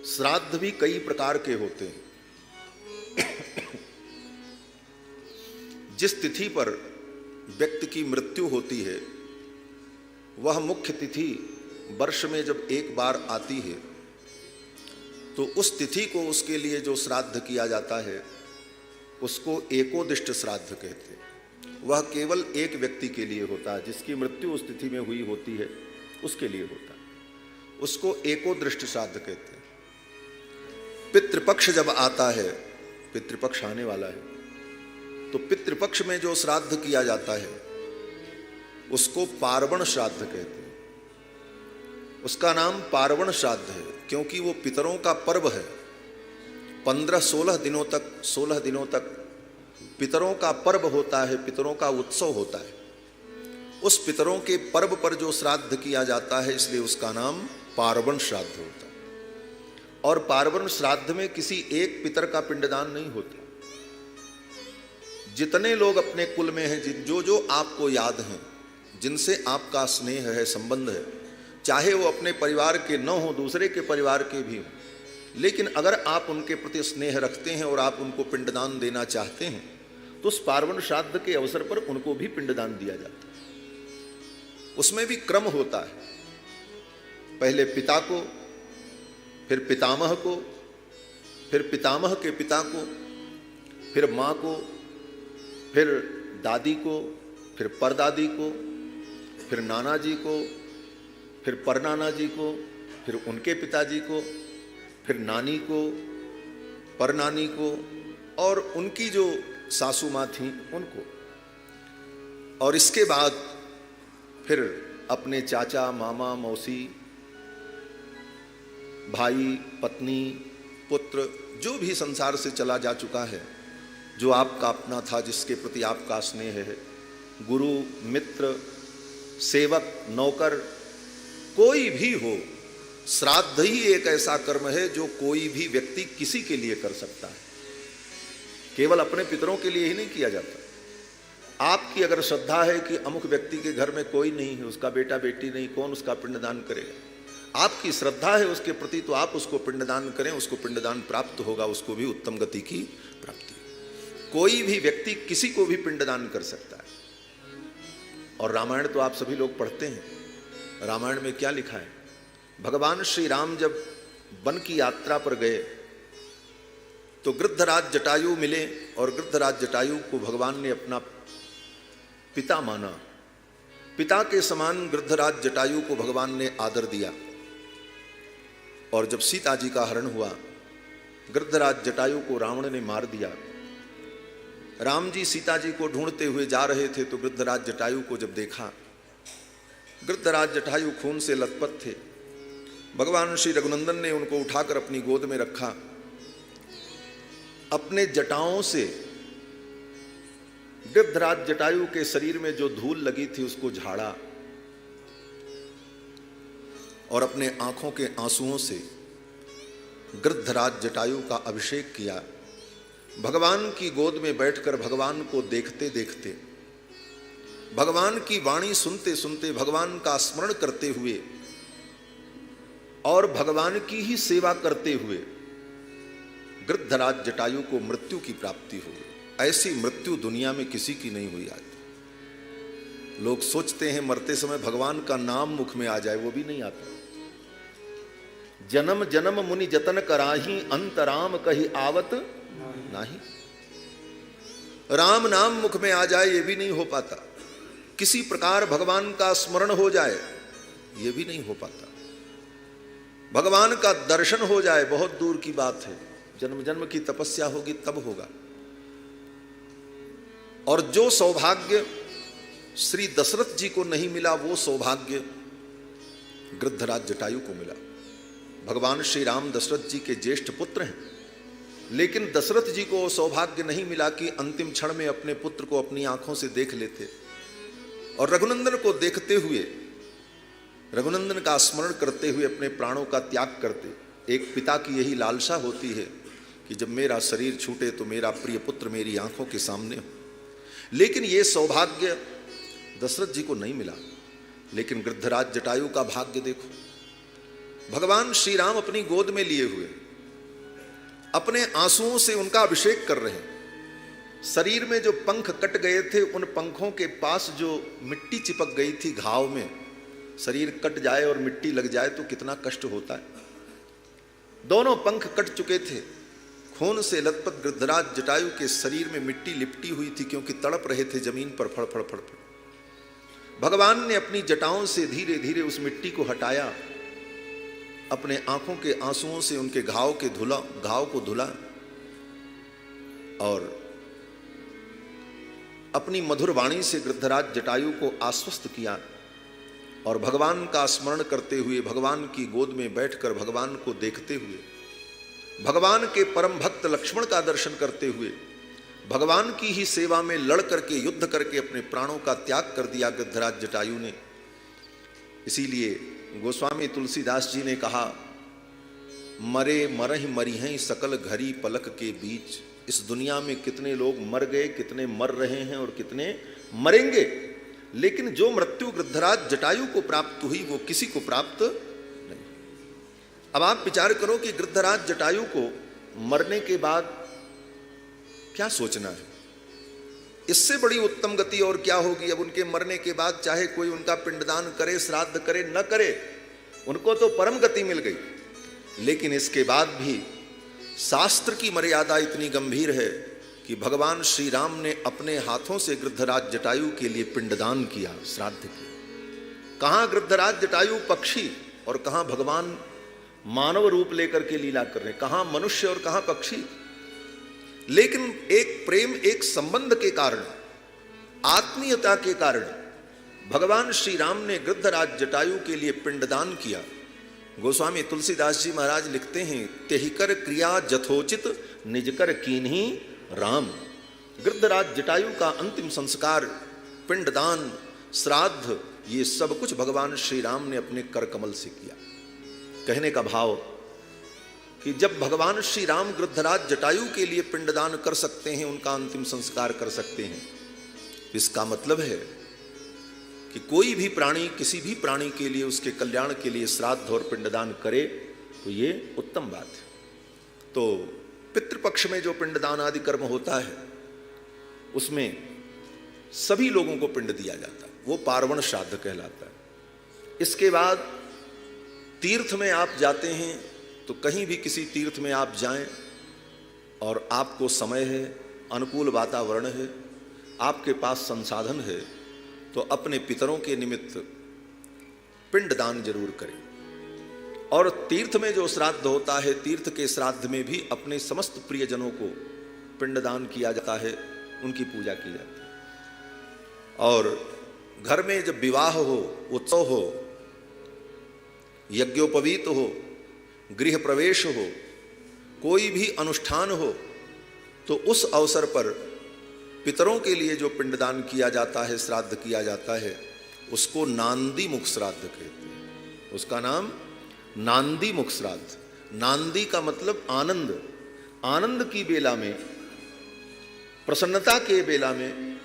श्राद्ध भी कई प्रकार के होते हैं। जिस तिथि पर व्यक्ति की मृत्यु होती है वह मुख्य तिथि वर्ष में जब एक बार आती है तो उस तिथि को उसके लिए जो श्राद्ध किया जाता है उसको एकोदिष्ट श्राद्ध कहते हैं। वह केवल एक व्यक्ति के लिए होता है, जिसकी मृत्यु उस तिथि में हुई होती है उसके लिए होता है, उसको एकोदृष्ट श्राद्ध कहते हैं। पितृपक्ष जब आता है, पितृपक्ष आने वाला है, तो पितृपक्ष में जो श्राद्ध किया जाता है उसको पार्वण श्राद्ध कहते हैं। उसका नाम पार्वण श्राद्ध है क्योंकि वो पितरों का पर्व है। 15-16 दिनों तक पितरों का पर्व होता है, पितरों का उत्सव होता है। उस पितरों के पर्व पर जो श्राद्ध किया जाता है इसलिए उसका नाम पार्वण श्राद्ध होता है। और पार्वण श्राद्ध में किसी एक पितर का पिंडदान नहीं होता। जितने लोग अपने कुल में हैं, जो आपको याद हैं, जिनसे आपका स्नेह है, संबंध है, चाहे वो अपने परिवार के न हो, दूसरे के परिवार के भी हों, लेकिन अगर आप उनके प्रति स्नेह रखते हैं और आप उनको पिंडदान देना चाहते हैं तो उस पार्वण श्राद्ध के अवसर पर उनको भी पिंडदान दिया जाता है। उसमें भी क्रम होता है, पहले पिता को, फिर पितामह को, फिर पितामह के पिता को, फिर माँ को, फिर दादी को, फिर परदादी को, फिर नाना जी को, फिर परनाना जी को, फिर उनके पिताजी को, फिर नानी को, परनानी को, और उनकी जो सासू माँ थी उनको, और इसके बाद फिर अपने चाचा, मामा, मौसी, भाई, पत्नी, पुत्र, जो भी संसार से चला जा चुका है, जो आपका अपना था, जिसके प्रति आपका स्नेह है, गुरु, मित्र, सेवक, नौकर, कोई भी हो, श्राद्ध ही एक ऐसा कर्म है जो कोई भी व्यक्ति किसी के लिए कर सकता है। केवल अपने पितरों के लिए ही नहीं किया जाता। आपकी अगर श्रद्धा है कि अमुक व्यक्ति के घर में कोई नहीं है, उसका बेटा बेटी नहीं, कौन उसका पिंडदान करेगा, आपकी श्रद्धा है उसके प्रति, तो आप उसको पिंडदान करें, उसको पिंडदान प्राप्त होगा, उसको भी उत्तम गति की प्राप्ति। कोई भी व्यक्ति किसी को भी पिंडदान कर सकता है। और रामायण तो आप सभी लोग पढ़ते हैं। रामायण में क्या लिखा है? भगवान श्री राम जब वन की यात्रा पर गए तो गृद्धराज जटायु मिले और गृद्धराज जटायु को भगवान ने अपना पिता माना। पिता के समान गृद्धराज जटायु को भगवान ने आदर दिया। और जब सीता जी का हरण हुआ, गृद्धराज जटायु को रावण ने मार दिया। राम जी सीता जी को ढूंढते हुए जा रहे थे तो गृद्धराज जटायु को जब देखा, गृद्धराज जटायु खून से लथपथ थे। भगवान श्री रघुनंदन ने उनको उठाकर अपनी गोद में रखा, अपने जटाओं से गृद्धराज जटायु के शरीर में जो धूल लगी थी उसको झाड़ा और अपने आंखों के आंसुओं से गृद्धराज जटायु का अभिषेक किया। भगवान की गोद में बैठकर भगवान को देखते देखते, भगवान की वाणी सुनते सुनते, भगवान का स्मरण करते हुए और भगवान की ही सेवा करते हुए गृद्धराज जटायु को मृत्यु की प्राप्ति हो गई। ऐसी मृत्यु दुनिया में किसी की नहीं हुई आज। लोग सोचते हैं मरते समय भगवान का नाम मुख में आ जाए, वो भी नहीं आता। जन्म जन्म मुनि जतन कराही, अंत राम कही आवत नहीं। राम नाम मुख में आ जाए ये भी नहीं हो पाता। किसी प्रकार भगवान का स्मरण हो जाए ये भी नहीं हो पाता। भगवान का दर्शन हो जाए बहुत दूर की बात है। जन्म जन्म की तपस्या होगी तब होगा। और जो सौभाग्य श्री दशरथ जी को नहीं मिला वो सौभाग्य गृद्धराज जटायु को मिला। भगवान श्री राम दशरथ जी के ज्येष्ठ पुत्र हैं, लेकिन दशरथ जी को सौभाग्य नहीं मिला कि अंतिम क्षण में अपने पुत्र को अपनी आंखों से देख लेते। और रघुनंदन को देखते हुए, रघुनंदन का स्मरण करते हुए अपने प्राणों का त्याग करते। एक पिता की यही लालसा होती है कि जब मेरा शरीर छूटे तो मेरा प्रिय पुत्र मेरी आंखों के सामने हो। लेकिन ये सौभाग्य दशरथ जी को नहीं मिला। लेकिन गृद्धराज जटायु का भाग्य देखो, भगवान श्री राम अपनी गोद में लिए हुए अपने आंसुओं से उनका अभिषेक कर रहे हैं। शरीर में जो पंख कट गए थे, उन पंखों के पास जो मिट्टी चिपक गई थी घाव में, शरीर कट जाए और मिट्टी लग जाए तो कितना कष्ट होता है। दोनों पंख कट चुके थे, खून से लथपथ गृद्धराज जटायु के शरीर में मिट्टी लिपटी हुई थी, क्योंकि तड़प रहे थे जमीन पर फड़ फड़ फड़ फड़। भगवान ने अपनी जटाओं से धीरे धीरे उस मिट्टी को हटाया, अपने आंखों के आंसुओं से उनके घाव को धुला और अपनी मधुर वाणी से गृद्धराज जटायु को आश्वस्त किया और भगवान का स्मरण करते हुए, भगवान की गोद में बैठकर भगवान को देखते हुए, भगवान के परम भक्त लक्ष्मण का दर्शन करते हुए, भगवान की ही सेवा में लड़ करके, युद्ध करके अपने प्राणों का त्याग कर दिया गृद्धराज जटायु ने। इसीलिए गोस्वामी तुलसीदास जी ने कहा, मरे मरहि मरिहैं सकल घड़ी पलक के बीच। इस दुनिया में कितने लोग मर गए, कितने मर रहे हैं और कितने मरेंगे, लेकिन जो मृत्यु गृद्धराज जटायु को प्राप्त हुई वो किसी को प्राप्त नहीं। अब आप विचार करो कि गृद्धराज जटायु को मरने के बाद क्या सोचना है, इससे बड़ी उत्तम गति और क्या होगी। अब उनके मरने के बाद चाहे कोई उनका पिंडदान करे, श्राद्ध करे, न करे, उनको तो परम गति मिल गई। लेकिन इसके बाद भी शास्त्र की मर्यादा इतनी गंभीर है कि भगवान श्री राम ने अपने हाथों से गृद्धराज जटायु के लिए पिंडदान किया, श्राद्ध किया। कहां गृद्धराज जटायु पक्षी और कहां भगवान मानव रूप लेकर के लीला कर रहे, कहां मनुष्य और कहां पक्षी। लेकिन एक प्रेम, एक संबंध के कारण, आत्मीयता के कारण भगवान श्री राम ने गृद्धराज जटायु के लिए पिंडदान किया। गोस्वामी तुलसीदास जी महाराज लिखते हैं, तेहिकर क्रिया जथोचित निजकर कीन्ही राम। गृद्धराज जटायु का अंतिम संस्कार, पिंडदान, श्राद्ध, ये सब कुछ भगवान श्री राम ने अपने कर कमल से किया। कहने का भाव कि जब भगवान श्री राम गृद्धराज जटायु के लिए पिंडदान कर सकते हैं, उनका अंतिम संस्कार कर सकते हैं, इसका मतलब है कि कोई भी प्राणी किसी भी प्राणी के लिए, उसके कल्याण के लिए श्राद्ध और पिंडदान करे तो ये उत्तम बात है। तो पितृपक्ष में जो पिंडदान आदि कर्म होता है उसमें सभी लोगों को पिंड दिया जाता है, वो पार्वण श्राद्ध कहलाता है। इसके बाद तीर्थ में आप जाते हैं तो कहीं भी किसी तीर्थ में आप जाएं और आपको समय है, अनुकूल वातावरण है, आपके पास संसाधन है, तो अपने पितरों के निमित्त पिंडदान जरूर करें। और तीर्थ में जो श्राद्ध होता है, तीर्थ के श्राद्ध में भी अपने समस्त प्रियजनों को पिंडदान किया जाता है, उनकी पूजा की जाती है। और घर में जब विवाह हो, उत्सव हो, यज्ञोपवीत हो, गृह प्रवेश हो, कोई भी अनुष्ठान हो, तो उस अवसर पर पितरों के लिए जो पिंडदान किया जाता है, श्राद्ध किया जाता है, उसको नांदी मुख श्राद्ध कहते हैं। उसका नाम नांदी मुख श्राद्ध। नांदी का मतलब आनंद। आनंद की बेला में, प्रसन्नता के बेला में,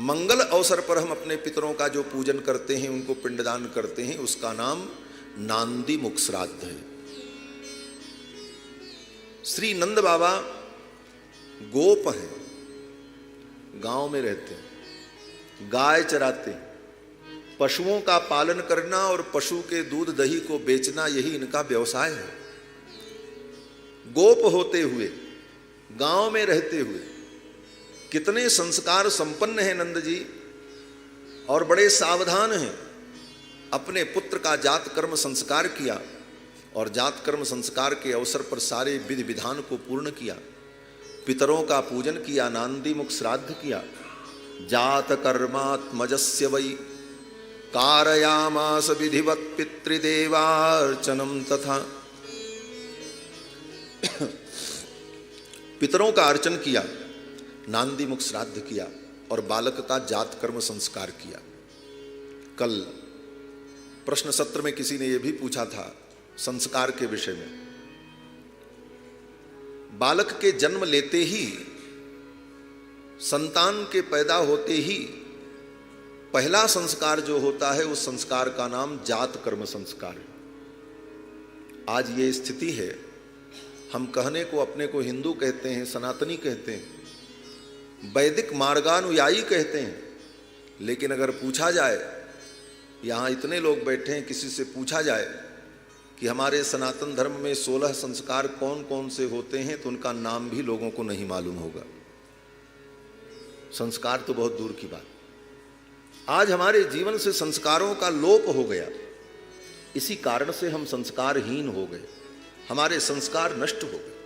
मंगल अवसर पर हम अपने पितरों का जो पूजन करते हैं, उनको पिंडदान करते हैं, उसका नाम नांदी मुख श्राद्ध है। श्री नंद बाबा गोप हैं, गांव में रहते हैं, गाय चराते हैं, पशुओं का पालन करना और पशु के दूध दही को बेचना, यही इनका व्यवसाय है। गोप होते हुए, गांव में रहते हुए कितने संस्कार संपन्न हैं नंद जी, और बड़े सावधान हैं। अपने पुत्र का जात कर्म संस्कार किया और जात कर्म संस्कार के अवसर पर सारे विधि विधान को पूर्ण किया, पितरों का पूजन किया, नांदी मुख श्राद्ध किया। जात कर्मात्मजस्य वै कारयामास विधिवत पितृदेवार्चनम तथा। पितरों का अर्चन किया, नांदी मुख श्राद्ध किया और बालक का जात कर्म संस्कार किया। कल प्रश्न सत्र में किसी ने यह भी पूछा था संस्कार के विषय में। बालक के जन्म लेते ही, संतान के पैदा होते ही पहला संस्कार जो होता है, उस संस्कार का नाम जात कर्म संस्कार है। आज ये स्थिति है, हम कहने को अपने को हिंदू कहते हैं, सनातनी कहते हैं, वैदिक मार्गानुयायी कहते हैं, लेकिन अगर पूछा जाए, यहाँ इतने लोग बैठे हैं, किसी से पूछा जाए कि हमारे सनातन धर्म में 16 संस्कार कौन कौन से होते हैं, तो उनका नाम भी लोगों को नहीं मालूम होगा। संस्कार तो बहुत दूर की बात। आज हमारे जीवन से संस्कारों का लोप हो गया, इसी कारण से हम संस्कारहीन हो गए, हमारे संस्कार नष्ट हो गए।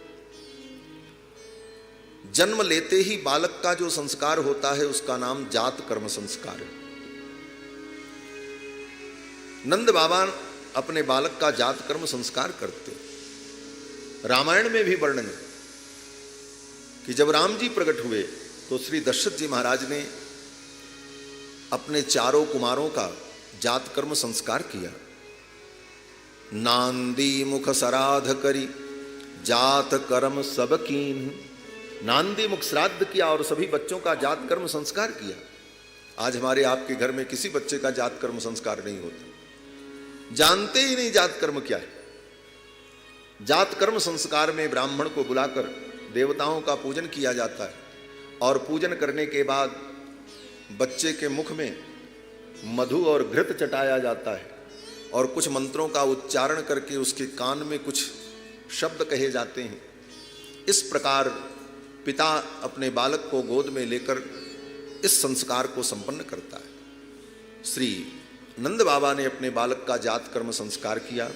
जन्म लेते ही बालक का जो संस्कार होता है उसका नाम जात कर्म संस्कार है। नंद बाबा अपने बालक का जात कर्म संस्कार करते। रामायण में भी वर्णन है कि जब राम जी प्रकट हुए तो श्री दशरथ जी महाराज ने अपने चारों कुमारों का जात कर्म संस्कार किया। नांदी मुख सराध करी जात कर्म सब कीन। नांदी मुख श्राद्ध किया और सभी बच्चों का जात कर्म संस्कार किया। आज हमारे आपके घर में किसी बच्चे का जात कर्म संस्कार नहीं होता, जानते ही नहीं जात कर्म क्या है। जात कर्म संस्कार में ब्राह्मण को बुलाकर देवताओं का पूजन किया जाता है और पूजन करने के बाद बच्चे के मुख में मधु और घृत चटाया जाता है और कुछ मंत्रों का उच्चारण करके उसके कान में कुछ शब्द कहे जाते हैं। इस प्रकार पिता अपने बालक को गोद में लेकर इस संस्कार को संपन्न करता है। श्री नंद बाबा ने अपने बालक का जात कर्म संस्कार किया।